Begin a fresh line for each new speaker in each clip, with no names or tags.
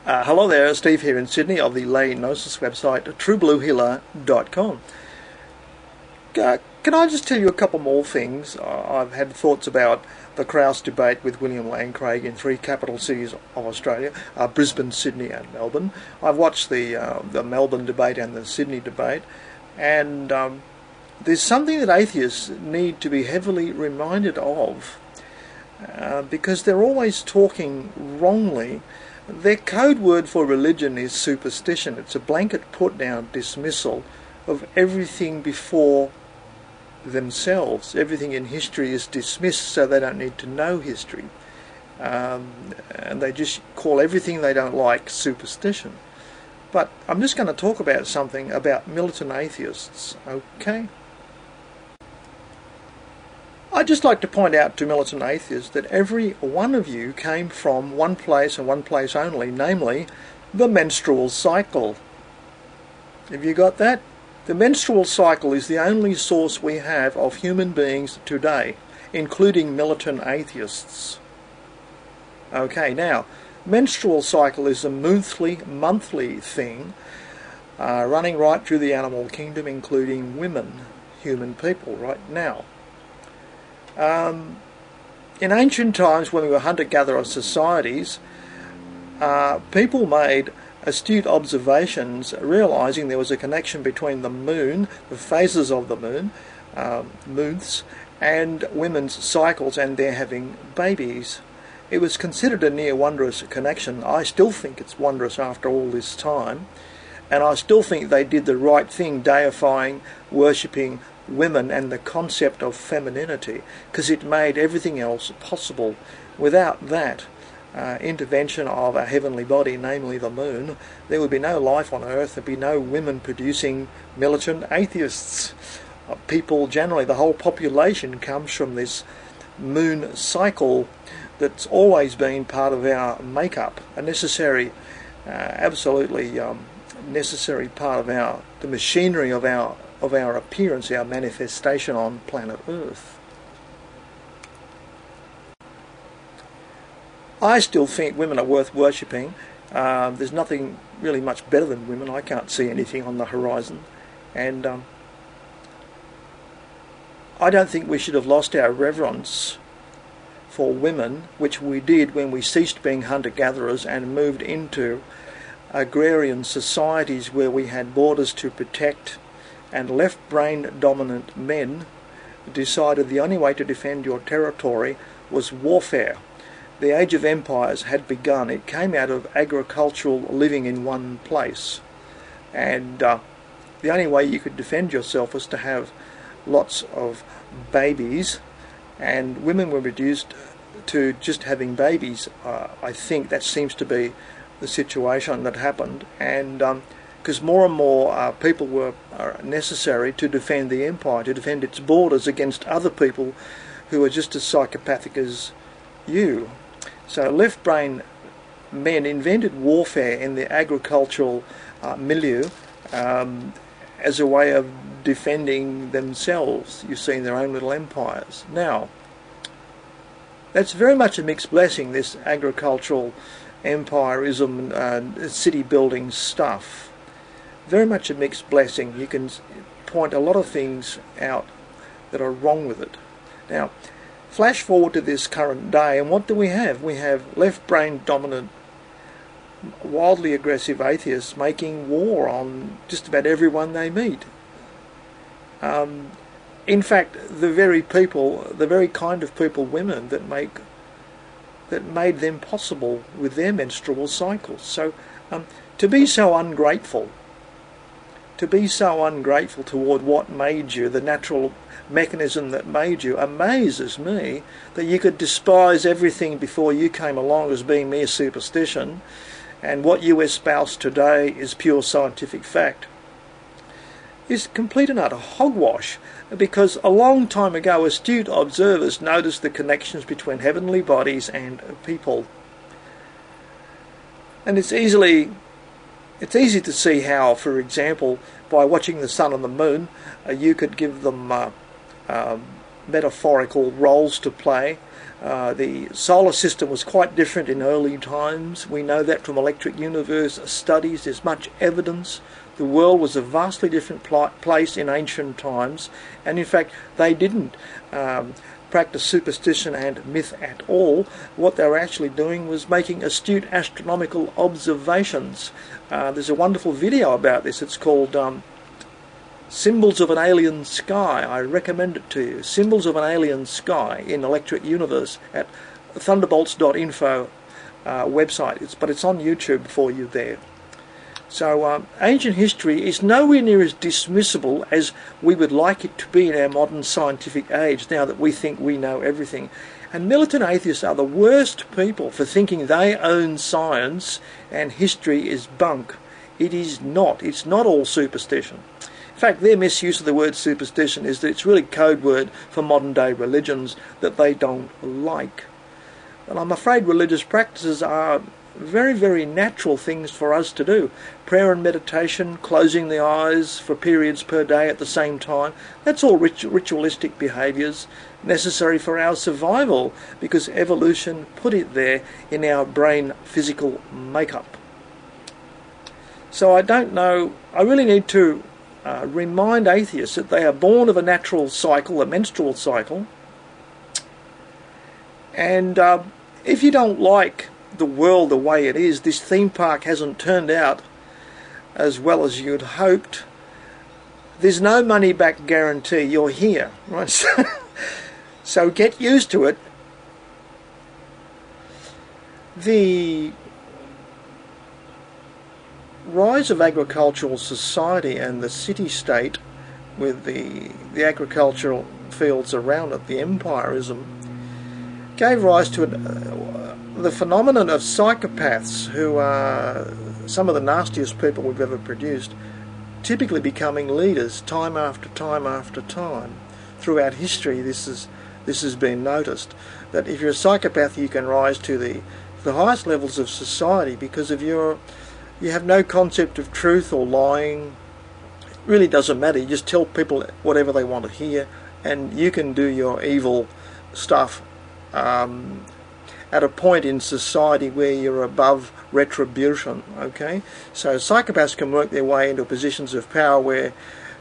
Hello there, Steve here in Sydney of the lay gnosis website, truebluehealer.com. Can I just tell you a couple more things? I've had thoughts about the Krauss debate with William Lane Craig in 3 capital cities of Australia, Brisbane, Sydney and Melbourne. I've watched the Melbourne debate and the Sydney debate, and there's something that atheists need to be heavily reminded of, because they're always talking wrongly. Their code word for religion is superstition. It's a blanket put-down dismissal of everything before themselves. Everything in history is dismissed so they don't need to know history. And they just call everything they don't like superstition. But I'm just going to talk about something about militant atheists, okay? I'd just like to point out to militant atheists that every one of you came from one place and one place only, namely the menstrual cycle. Have you got that? The menstrual cycle is the only source we have of human beings today, including militant atheists. Okay, now, menstrual cycle is a monthly thing running right through the animal kingdom, including women, human people, right now. In ancient times, when we were hunter-gatherer societies, people made astute observations, realizing there was a connection between the moon, the phases of the moon, moons, and women's cycles and their having babies. It was considered a near wondrous connection. I still think it's wondrous after all this time, and I still think they did the right thing, deifying, worshipping women and the concept of femininity, because it made everything else possible. Without that intervention of a heavenly body, namely the moon, there would be no life on earth. There'd be no women producing militant atheists. People generally, the whole population comes from this moon cycle that's always been part of our makeup, a necessary, absolutely necessary part of the machinery of our appearance, our manifestation on planet Earth. I still think women are worth worshipping. There's nothing really much better than women. I can't see anything on the horizon. And I don't think we should have lost our reverence for women, which we did when we ceased being hunter-gatherers and moved into agrarian societies where we had borders to protect, and left-brain dominant men decided the only way to defend your territory was warfare. The age of empires had begun. It came out of agricultural living in one place, and the only way you could defend yourself was to have lots of babies, and women were reduced to just having babies. I think that seems to be the situation that happened, and because more and more people were necessary to defend the empire, to defend its borders against other people who were just as psychopathic as you. So left-brain men invented warfare in the agricultural milieu as a way of defending themselves, you see, in their own little empires. Now, that's very much a mixed blessing, this agricultural empirism and city-building stuff. Very much a mixed blessing. You can point a lot of things out that are wrong with it. Now, flash forward to this current day, and what do we have? We have left-brain dominant, wildly aggressive atheists making war on just about everyone they meet. In fact, the very kind of people, women, that made them possible with their menstrual cycles. So, to be so ungrateful toward what made you, the natural mechanism that made you, amazes me, that you could despise everything before you came along as being mere superstition, and what you espouse today is pure scientific fact. Is complete and utter hogwash, because a long time ago astute observers noticed the connections between heavenly bodies and people. And it's easy to see how, for example, by watching the sun and the moon, you could give them metaphorical roles to play. The solar system was quite different in early times. We know that from electric universe studies. There's much evidence. The world was a vastly different place in ancient times, and in fact they didn't practice superstition and myth at all. What they were actually doing was making astute astronomical observations. There's a wonderful video about this. It's called Symbols of an Alien Sky. I recommend it to you. Symbols of an Alien Sky in Electric Universe at thunderbolts.info website. But it's on YouTube for you there. So ancient history is nowhere near as dismissible as we would like it to be in our modern scientific age, now that we think we know everything. And militant atheists are the worst people for thinking they own science and history is bunk. It is not. It's not all superstition. In fact, their misuse of the word superstition is that it's really code word for modern day religions that they don't like. And I'm afraid religious practices are very, very natural things for us to do. Prayer and meditation, closing the eyes for periods per day at the same time, that's all ritualistic behaviours necessary for our survival, because evolution put it there in our brain physical makeup. So I don't know, I really need to remind atheists that they are born of a natural cycle, a menstrual cycle, and if you don't like the world the way it is, this theme park hasn't turned out as well as you'd hoped, there's no money back guarantee. You're here, right? So get used to it. The rise of agricultural society and the city-state with the agricultural fields around it, the empirism, gave rise to the phenomenon of psychopaths, who are some of the nastiest people we've ever produced, typically becoming leaders time after time after time. Throughout history this has been noticed, that if you're a psychopath you can rise to the highest levels of society because of you have no concept of truth or lying. It really doesn't matter. You just tell people whatever they want to hear, and you can do your evil stuff at a point in society where you're above retribution. Okay, so psychopaths can work their way into positions of power where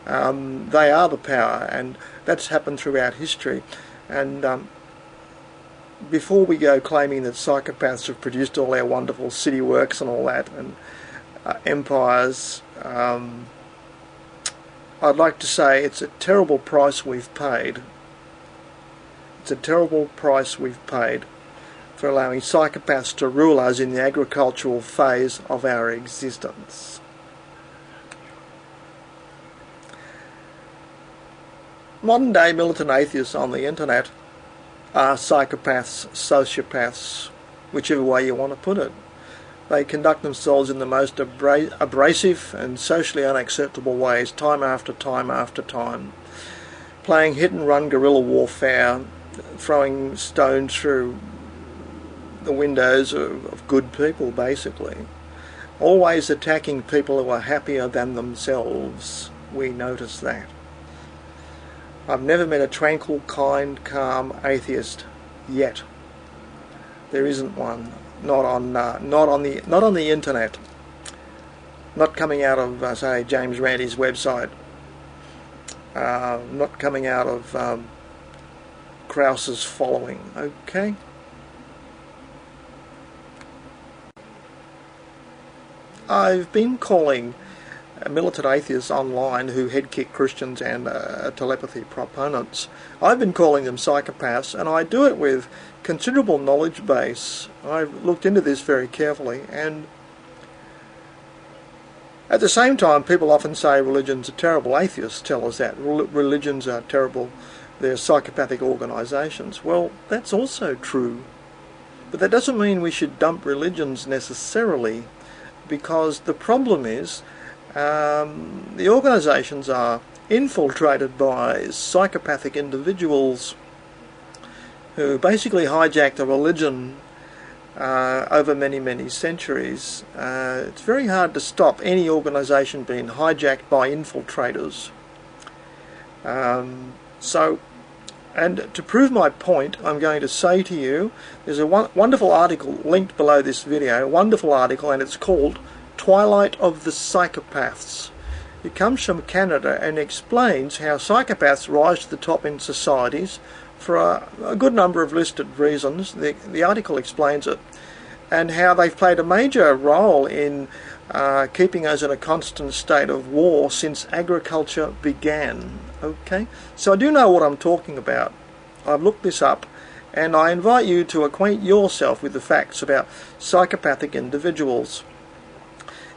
they are the power, and that's happened throughout history. And before we go claiming that psychopaths have produced all our wonderful city works and all that, and empires, I'd like to say it's a terrible price we've paid. It's a terrible price we've paid for allowing psychopaths to rule us in the agricultural phase of our existence. Modern day militant atheists on the internet are psychopaths, sociopaths, whichever way you want to put it. They conduct themselves in the most abrasive and socially unacceptable ways, time after time after time, playing hit-and-run guerrilla warfare, throwing stones through the windows of good people, basically. Always attacking people who are happier than themselves. We notice that. I've never met a tranquil, kind, calm atheist yet. There isn't one. Not on the internet. Not coming out of say James Randi's website. Not coming out of Krauss's following. Okay. I've been calling militant atheists online who head-kick Christians and telepathy proponents. I've been calling them psychopaths, and I do it with considerable knowledge base. I've looked into this very carefully, and at the same time people often say religions are terrible. Atheists tell us that religions are terrible, they're psychopathic organisations. Well, that's also true, but that doesn't mean we should dump religions necessarily, because the problem is the organisations are infiltrated by psychopathic individuals who basically hijacked a religion over many, many centuries. It's very hard to stop any organisation being hijacked by infiltrators. So And to prove my point, I'm going to say to you, there's a wonderful article linked below this video, wonderful article, and it's called Twilight of the Psychopaths. It comes from Canada and explains how psychopaths rise to the top in societies for a good number of listed reasons. The article explains it, and how they've played a major role in keeping us in a constant state of war since agriculture began. Okay, so I do know what I'm talking about. I've looked this up, and I invite you to acquaint yourself with the facts about psychopathic individuals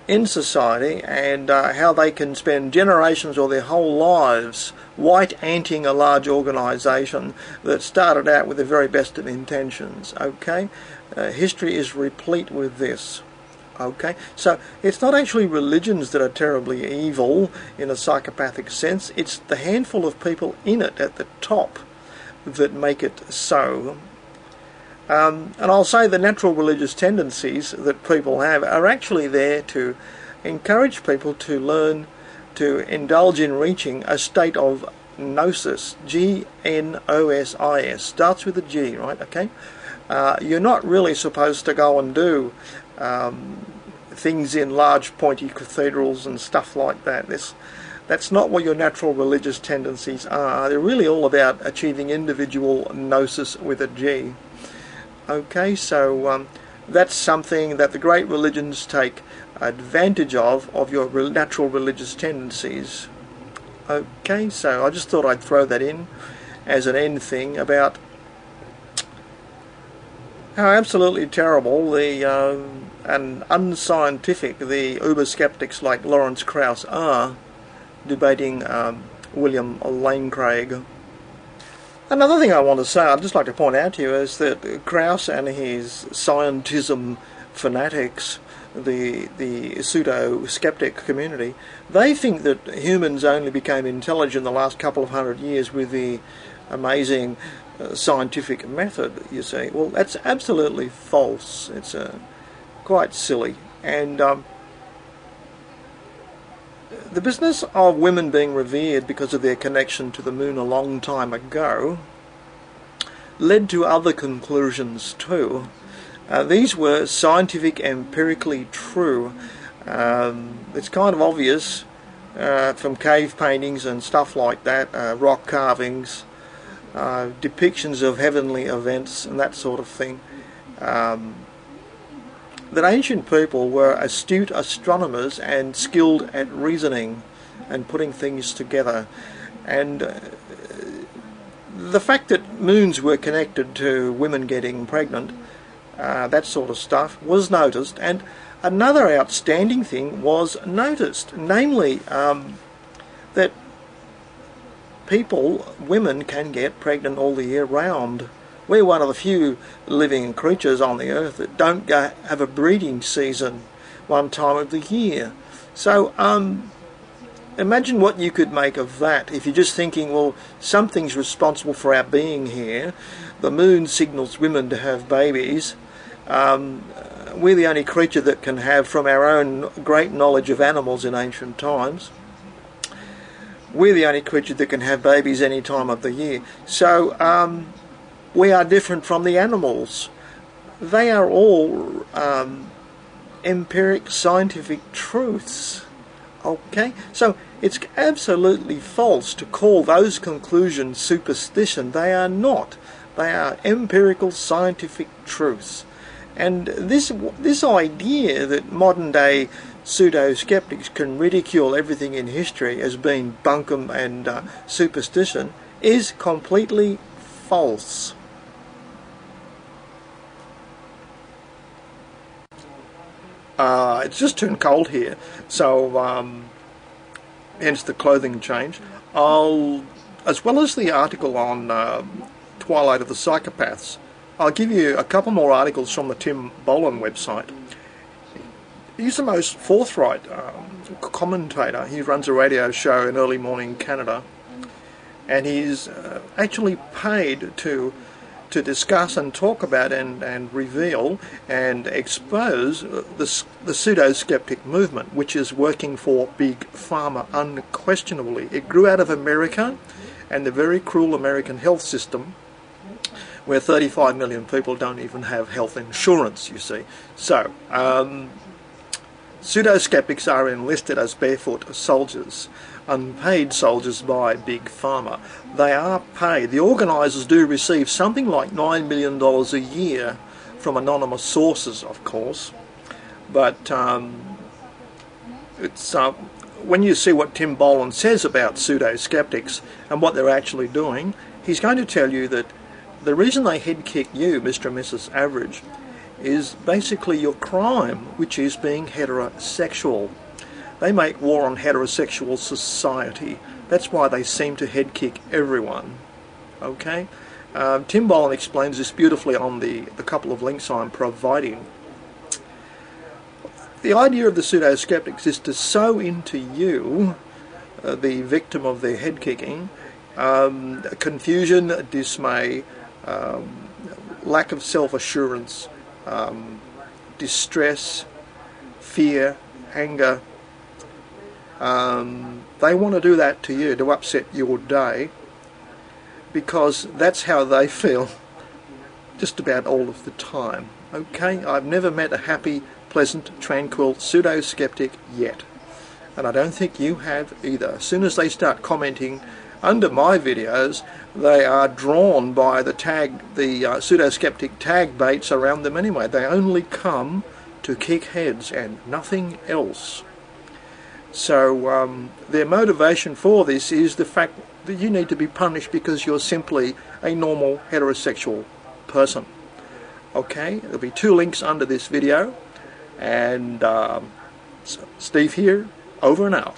in society, and how they can spend generations or their whole lives white-anting a large organisation that started out with the very best of intentions. Okay, history is replete with this. Okay, so it's not actually religions that are terribly evil in a psychopathic sense, it's the handful of people in it at the top that make it so. And I'll say the natural religious tendencies that people have are actually there to encourage people to learn to indulge in reaching a state of gnosis, G-N-O-S-I-S, starts with a G, right? Okay, you're not really supposed to go and do things in large pointy cathedrals and stuff like that. That's not what your natural religious tendencies are. They're really all about achieving individual gnosis with a G. Okay, so that's something that the great religions take advantage of your natural religious tendencies. Okay, so I just thought I'd throw that in as an end thing about how absolutely terrible and unscientific the uber-skeptics like Lawrence Krauss are debating William Lane Craig. Another thing I want to say, I'd just like to point out to you, is that Krauss and his scientism fanatics, the pseudo-skeptic community, they think that humans only became intelligent in the last couple of 100 years with the amazing scientific method, you see. Well, that's absolutely false. It's quite silly. And the business of women being revered because of their connection to the moon a long time ago led to other conclusions too. These were scientific, empirically true. It's kind of obvious from cave paintings and stuff like that, rock carvings, depictions of heavenly events and that sort of thing, that ancient people were astute astronomers and skilled at reasoning and putting things together. And the fact that moons were connected to women getting pregnant, that sort of stuff, was noticed. And another outstanding thing was noticed, namely that women can get pregnant all the year round. We're one of the few living creatures on the earth that don't have a breeding season one time of the year. So imagine what you could make of that if you're just thinking, well, something's responsible for our being here. The moon signals women to have babies. We're the only creature that can have, from our own great knowledge of animals in ancient times, we're the only creature that can have babies any time of the year. So we are different from the animals. They are all empiric scientific truths. Okay? So it's absolutely false to call those conclusions superstition. They are not. They are empirical scientific truths. And this idea that modern day pseudo-skeptics can ridicule everything in history as being bunkum and superstition is completely false. It's just turned cold here, so hence the clothing change. As well as the article on Twilight of the Psychopaths, I'll give you a couple more articles from the Tim Bolan website. He's the most forthright commentator. He runs a radio show in early morning Canada, and he's actually paid to discuss and talk about and reveal and expose the pseudo-skeptic movement, which is working for Big Pharma unquestionably. It grew out of America, and the very cruel American health system, where 35 million people don't even have health insurance, you see. So, pseudoskeptics are enlisted as barefoot soldiers, unpaid soldiers by Big Pharma. They are paid. The organisers do receive something like $9 million a year from anonymous sources, of course. But it's when you see what Tim Boland says about pseudo-skeptics and what they're actually doing, he's going to tell you that the reason they head kick you, Mr. and Mrs. Average, is basically your crime, which is being heterosexual. They make war on heterosexual society. That's why they seem to head kick everyone. Okay? Tim Boland explains this beautifully on the couple of links I'm providing. The idea of the pseudo-skeptics is to sow into you, the victim of their head kicking, confusion, dismay, lack of self-assurance, distress, fear, anger. They want to do that to you, to upset your day, because that's how they feel just about all of the time. Okay, I've never met a happy, pleasant, tranquil pseudo-skeptic yet, and I don't think you have either. As soon as they start commenting under my videos, they are drawn by the pseudo-skeptic tag baits around them anyway. They only come to kick heads and nothing else. So their motivation for this is the fact that you need to be punished because you're simply a normal heterosexual person. Okay, there'll be 2 links under this video, and Steve here, over and out.